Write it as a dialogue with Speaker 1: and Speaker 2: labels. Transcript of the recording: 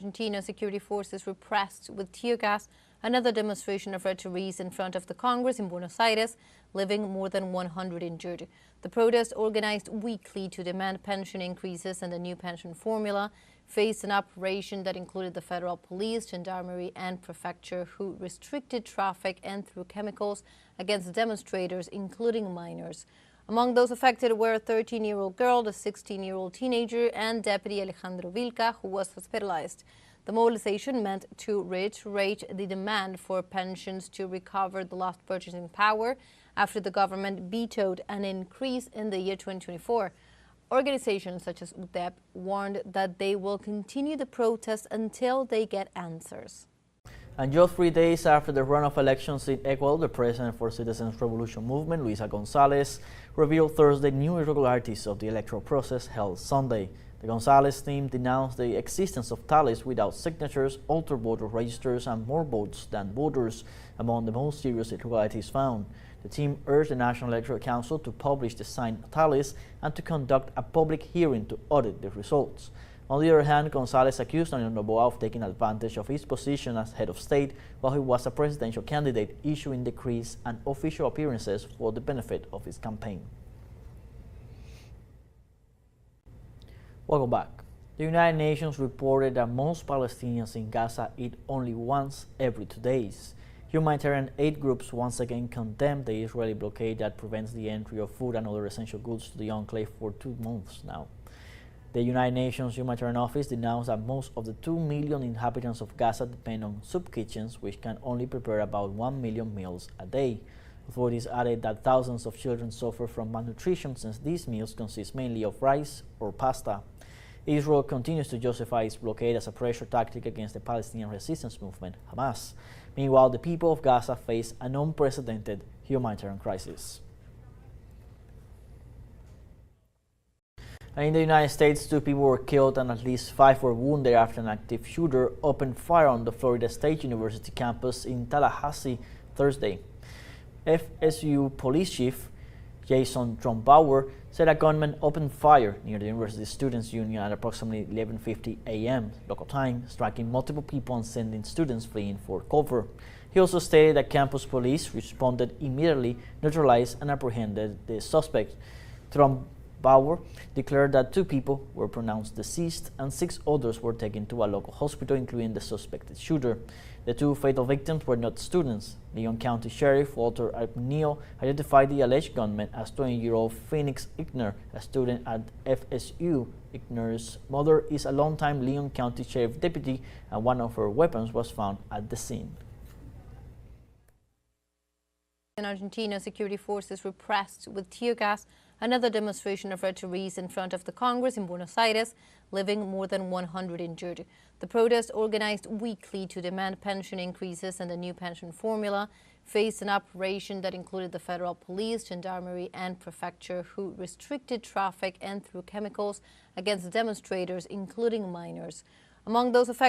Speaker 1: Argentina security forces repressed with tear gas another demonstration of refugees in front of the Congress in Buenos Aires, leaving more than 100 injured. The protest, organized weekly to demand pension increases and a new pension formula, faced an operation that included the federal police, gendarmerie and prefecture, who restricted traffic and threw chemicals against demonstrators, including minors. Among those affected were a 13-year-old girl, a 16-year-old teenager, and Deputy Alejandro Vilca, who was hospitalized. The mobilization meant to reiterate the demand for pensions to recover the lost purchasing power after the government vetoed an increase in the year 2024. Organizations such as UTEP warned that they will continue the protest until they get answers.
Speaker 2: And just 3 days after the runoff elections in Ecuador, the President for Citizens Revolution Movement, Luisa González, revealed Thursday new irregularities of the electoral process held Sunday. The González team denounced the existence of tallies without signatures, altered voter registers, and more votes than voters, among the most serious irregularities found. The team urged the National Electoral Council to publish the signed tallies and to conduct a public hearing to audit the results. On the other hand, González accused Daniel Noboa of taking advantage of his position as head of state while he was a presidential candidate, issuing decrees and official appearances for the benefit of his campaign. Welcome back. The United Nations reported that most Palestinians in Gaza eat only once every 2 days. Humanitarian aid groups once again condemned the Israeli blockade that prevents the entry of food and other essential goods to the enclave for 2 months now. The United Nations Humanitarian Office denounced that most of the 2 million inhabitants of Gaza depend on soup kitchens, which can only prepare about 1 million meals a day. Authorities added that thousands of children suffer from malnutrition since these meals consist mainly of rice or pasta. Israel continues to justify its blockade as a pressure tactic against the Palestinian resistance movement, Hamas. Meanwhile, the people of Gaza face an unprecedented humanitarian crisis. And in the United States, 2 people were killed and at least 5 were wounded after an active shooter opened fire on the Florida State University campus in Tallahassee Thursday. FSU Police Chief Jason Trombauer said a gunman opened fire near the University Students' Union at approximately 11:50 a.m. local time, striking multiple people and sending students fleeing for cover. He also stated that campus police responded immediately, neutralized and apprehended the suspect. Trombauer declared that 2 people were pronounced deceased and 6 others were taken to a local hospital, including the suspected shooter. The 2 fatal victims were not students. Leon County Sheriff Walter Neal identified the alleged gunman as 20-year-old Phoenix Ickner, a student at FSU. Ickner's mother is a longtime Leon County Sheriff deputy, and one of her weapons was found at the scene.
Speaker 1: In Argentina, security forces repressed with tear gas another demonstration of refugees in front of the Congress in Buenos Aires, leaving more than 100 injured. The protest, organized weekly to demand pension increases and a new pension formula, faced an operation that included the federal police, gendarmerie and prefecture, who restricted traffic and threw chemicals against demonstrators, including minors. Among those affected